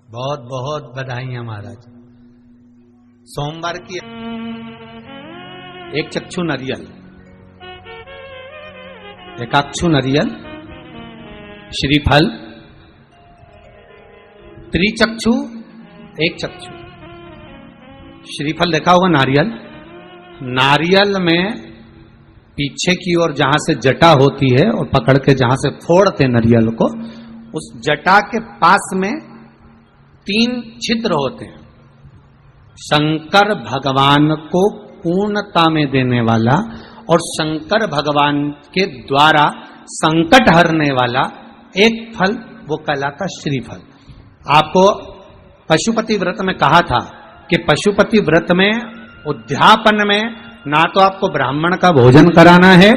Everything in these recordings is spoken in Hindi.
बहुत बहुत बधाइयां महाराज। सोमवार की एक चक्षु नरियल, एकाक्षु नरियल, श्रीफल, त्रिचक्षु एक चक्षु। श्रीफल देखा होगा नारियल, नारियल में पीछे की ओर जहां से जटा होती है और पकड़ के जहां से फोड़ते नारियल को, उस जटा के पास में 3 छिद्र होते हैं। शंकर भगवान को पूर्णता में देने वाला और शंकर भगवान के द्वारा संकट हरने वाला एक फल, वो कहलाता श्रीफल। आपको पशुपति व्रत में कहा था कि पशुपति व्रत में उद्यापन में ना तो आपको ब्राह्मण का भोजन कराना है,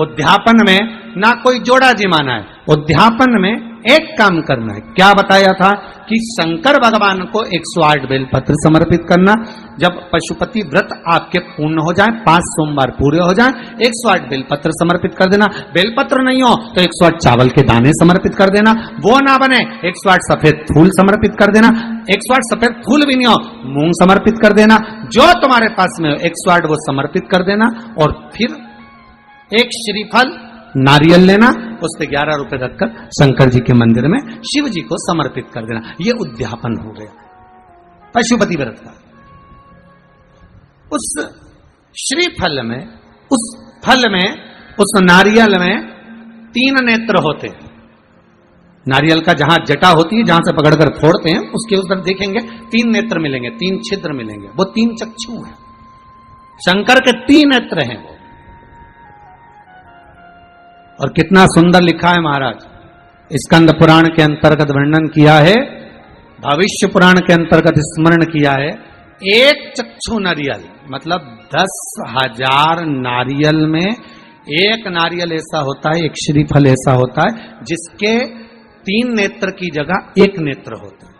उद्यापन में ना कोई जोड़ा जिमाना है, उद्यापन में एक काम करना है। क्या बताया था कि शंकर भगवान को 108 बेलपत्र समर्पित करना। जब पशुपति व्रत आपके पूर्ण हो जाए, 5 सोमवार पूरे हो जाए, 108 बेलपत्र समर्पित कर देना। बेलपत्र नहीं हो तो 108 चावल के दाने समर्पित कर देना। वो ना बने 108 सफेद फूल समर्पित कर देना। 108 सफेद फूल भी नहीं हो, मूंग समर्पित कर देना। जो तुम्हारे पास में 108 वो समर्पित कर देना। और फिर एक श्रीफल नारियल लेना, उस पे 11 रुपए रखकर शंकर जी के मंदिर में शिव जी को समर्पित कर देना। ये उद्यापन हो गया पशुपति व्रत का। उस श्रीफल में, उस फल में, उस नारियल में 3 नेत्र होते हैं। नारियल का जहां जटा होती है, जहां से पकड़कर फोड़ते हैं, उसके उधर देखेंगे 3 नेत्र मिलेंगे, 3 छिद्र मिलेंगे। वो 3 चक्षु हैं। शंकर के 3 नेत्र हैं वो। और कितना सुंदर लिखा है महाराज, स्कंद पुराण के अंतर्गत वर्णन किया है, भविष्य पुराण के अंतर्गत स्मरण किया है। एक चक्षु नारियल मतलब 10,000 नारियल में एक नारियल ऐसा होता है, एक श्रीफल ऐसा होता है जिसके 3 नेत्र की जगह 1 नेत्र होता है।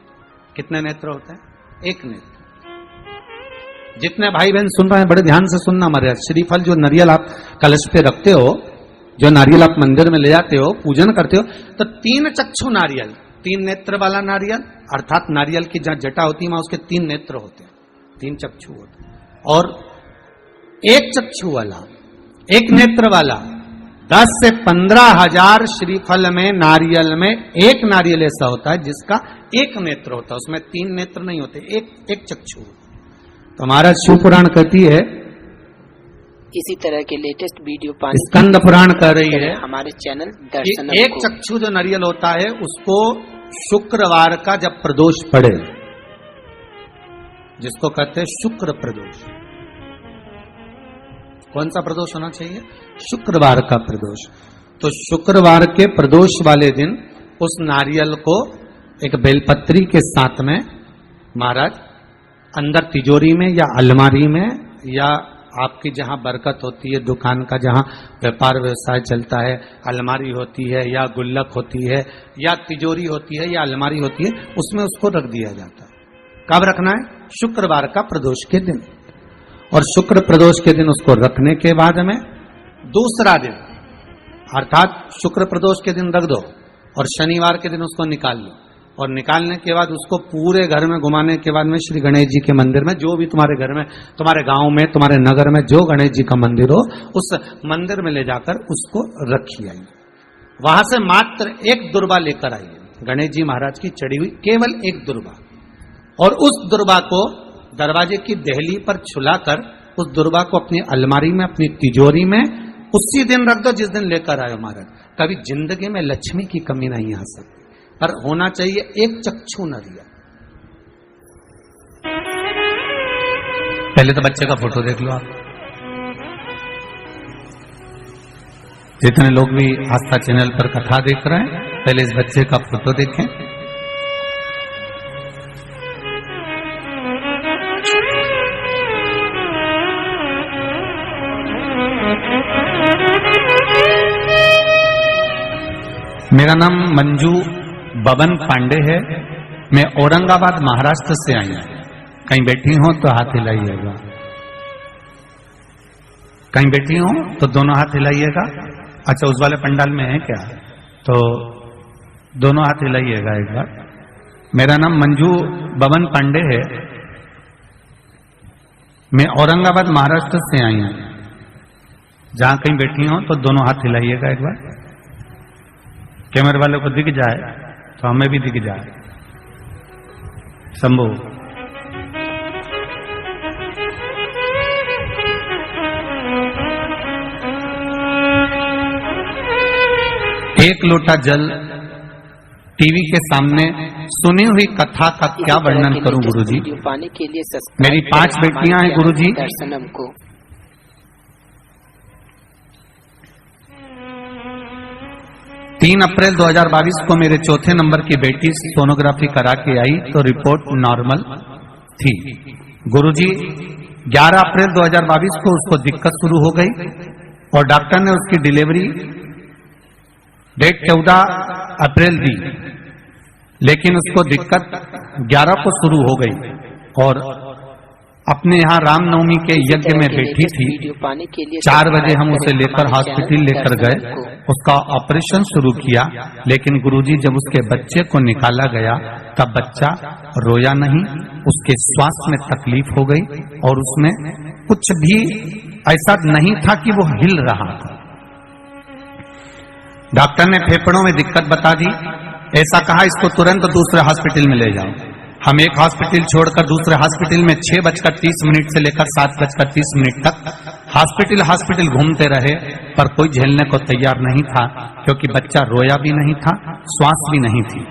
कितने नेत्र होते हैं? 1 नेत्र। जितने भाई बहन सुन रहे हैं बड़े ध्यान से सुनना महाराज। श्रीफल जो नारियल आप कलश पे रखते हो, जो नारियल आप मंदिर में ले जाते हो, पूजन करते हो, तो 3 चक्षु नारियल, 3 नेत्र वाला नारियल, अर्थात नारियल की जहां जटा होती है वहां उसके 3 नेत्र होते हैं, 3 चक्षु होते हैं। और एक चक्षु वाला, 1 नेत्र वाला 10 से 15,000 श्रीफल में, नारियल में एक नारियल ऐसा होता है जिसका 1 नेत्र होता है, उसमें 3 नेत्र नहीं होते, एक चक्षु। तो हमारा शिव पुराण कहती है, इसी तरह के लेटेस्ट वीडियो स्कंद पुराण कह रही है हमारे चैनल दर्शन। एक चक्षु जो नारियल होता है उसको शुक्रवार का जब प्रदोष पड़े, जिसको कहते हैं शुक्र प्रदोष। कौन सा प्रदोष होना चाहिए? शुक्रवार का प्रदोष। तो शुक्रवार के प्रदोष वाले दिन उस नारियल को एक बेलपत्री के साथ में महाराज अंदर तिजोरी में या अलमारी में, या आपकी जहां बरकत होती है, दुकान का जहां व्यापार व्यवसाय चलता है, अलमारी होती है या गुल्लक होती है या तिजोरी होती है या अलमारी होती है, उसमें उसको रख दिया जाता है। कब रखना है? शुक्रवार का प्रदोष के दिन। और शुक्र प्रदोष के दिन उसको रखने के बाद में दूसरा दिन, अर्थात शुक्र प्रदोष के दिन रख दो और शनिवार के दिन उसको निकाल लो। और निकालने के बाद उसको पूरे घर में घुमाने के बाद में श्री गणेश जी के मंदिर में, जो भी तुम्हारे घर में, तुम्हारे गांव में, तुम्हारे नगर में जो गणेश जी का मंदिर हो, उस मंदिर में ले जाकर उसको रखी आइए। वहां से मात्र 1 दुर्बा लेकर आइए, गणेश जी महाराज की चढ़ी हुई केवल 1 दुर्बा। और उस दुर्बा को दरवाजे की देहली पर छुलाकर उस दुर्बा को अपनी अलमारी में, अपनी तिजोरी में उसी दिन रख दो जिस दिन लेकर आए महाराज। कभी जिंदगी में लक्ष्मी की कमी नहीं आ सकती, पर होना चाहिए 1 चक्षु नारियल। पहले तो बच्चे का फोटो देख लो आप। जितने लोग भी आस्था चैनल पर कथा देख रहे हैं, पहले इस बच्चे का फोटो देखें। मेरा नाम मंजू बबन पांडे है। मैं औरंगाबाद महाराष्ट्र से आई हूं। कहीं बैठी हो तो हाथ हिलाइएगा, कहीं बैठी हो तो दोनों हाथ हिलाइएगा। अच्छा, उस वाले पंडाल में है क्या? तो दोनों हाथ हिलाइएगा एक बार। मेरा नाम मंजू बबन पांडे है। मैं औरंगाबाद महाराष्ट्र से आई हूं। जहां कहीं बैठी हो तो दोनों हाथ हिलाइएगा एक बार, कैमरे वाले को दिख जाए तो हमें भी दिख जाए। शंभू, एक लोटा जल, टीवी के सामने सुनी हुई कथा का क्या वर्णन करूं गुरुजी। पाने के लिए मेरी 5 बेटियां हैं गुरुजी। दर्शनम को 3 अप्रैल 2022 को मेरे चौथे नंबर की बेटी सोनोग्राफी करा के आई तो रिपोर्ट नॉर्मल थी गुरुजी। 11 अप्रैल 2022 को उसको दिक्कत शुरू हो गई और डॉक्टर ने उसकी डिलीवरी डेट 14 अप्रैल दी, लेकिन उसको दिक्कत 11 को शुरू हो गई और अपने यहाँ रामनवमी के यज्ञ में बैठी थी। 4 बजे हम उसे लेकर हॉस्पिटल लेकर गए, उसका ऑपरेशन शुरू किया, लेकिन गुरुजी जब उसके बच्चे को निकाला गया तब बच्चा रोया नहीं, उसके श्वास में तकलीफ हो गई और उसमें कुछ भी ऐसा नहीं था कि वो हिल रहा था। डॉक्टर ने फेफड़ों में दिक्कत बता दी, ऐसा कहा इसको तुरंत दूसरे हॉस्पिटल में ले जाओ। हम एक हॉस्पिटल छोड़कर दूसरे हॉस्पिटल में 6:30 से लेकर 7:30 तक हॉस्पिटल घूमते रहे, पर कोई झेलने को तैयार नहीं था, क्योंकि बच्चा रोया भी नहीं था, श्वास भी नहीं थी।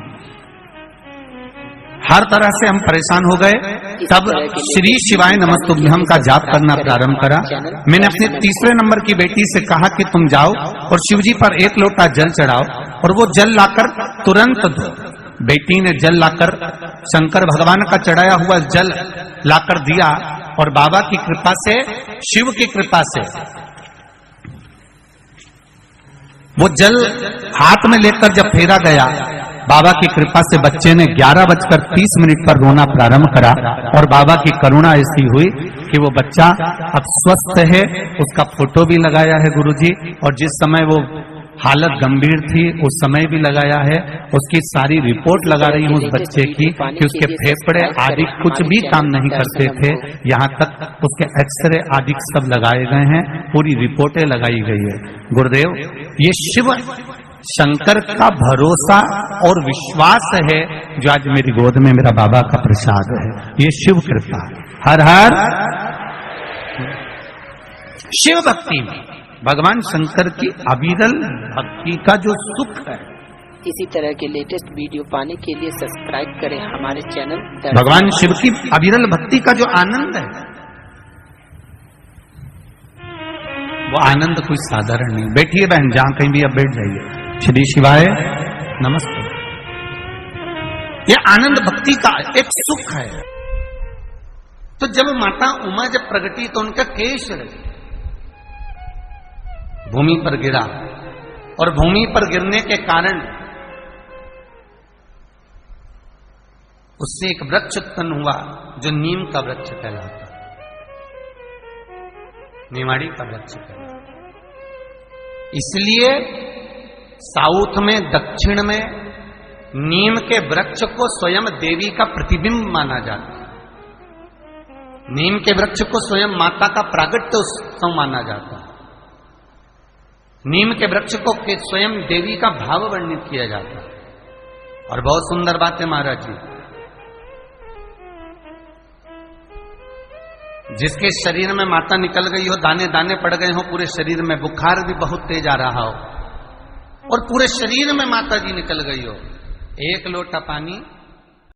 हर तरह से हम परेशान हो गए। तब श्री शिवाय नमस्तुभ्यम का जाप करना प्रारंभ करा। मैंने अपने तीसरे नंबर की बेटी से कहा कि तुम जाओ और शिवजी पर 1 लोटा जल चढ़ाओ और वो जल लाकर तुरंत दो। बेटी ने जल लाकर शंकर भगवान का चढ़ाया हुआ जल लाकर दिया और बाबा की कृपा से, शिव की कृपा से वो जल हाथ में लेकर जब फेरा गया, बाबा की कृपा से बच्चे ने 11:30 पर रोना प्रारंभ करा और बाबा की करुणा ऐसी हुई कि वो बच्चा अब स्वस्थ है। उसका फोटो भी लगाया है गुरुजी, और जिस समय वो हालत गंभीर थी उस समय भी लगाया है। उसकी सारी रिपोर्ट लगा रही हूँ उस बच्चे की कि उसके फेफड़े आदि कुछ भी काम नहीं करते थे, यहाँ तक उसके एक्सरे आदि सब लगाए गए हैं, पूरी रिपोर्टें लगाई गई है। गुरुदेव, ये शिव शंकर का भरोसा और विश्वास है जो आज मेरी गोद में मेरा बाबा का प्रसाद है। ये शिव कृपा। हर हर शिव भक्ति में भगवान शंकर की अविरल भक्ति का जो सुख है। इसी तरह के लेटेस्ट वीडियो पाने के लिए सब्सक्राइब करें हमारे चैनल। भगवान शिव की अविरल भक्ति का जो आनंद है, वो आनंद कोई साधारण नहीं। बैठिए बहन, जहां कहीं भी अब बैठ जाइए। श्री शिवाय नमस्ते। ये आनंद भक्ति का एक सुख है। तो जब माता उमा जब प्रगटी तो उनका केश भूमि पर गिरा और भूमि पर गिरने के कारण उससे एक वृक्ष उत्पन्न हुआ जो नीम का वृक्ष कहलाता, निमाड़ी का वृक्ष कहलाता। इसलिए साउथ में, दक्षिण में नीम के वृक्ष को स्वयं देवी का प्रतिबिंब माना जाता है। नीम के वृक्ष को स्वयं माता का प्रागट्य उत्सव माना जाता है। नीम के वृक्ष को स्वयं देवी का भाव वर्णित किया जाता है। और बहुत सुंदर बात है महाराज जी, जिसके शरीर में माता निकल गई हो, दाने दाने पड़ गए हो पूरे शरीर में, बुखार भी बहुत तेज आ रहा हो और पूरे शरीर में माता जी निकल गई हो, 1 लोटा पानी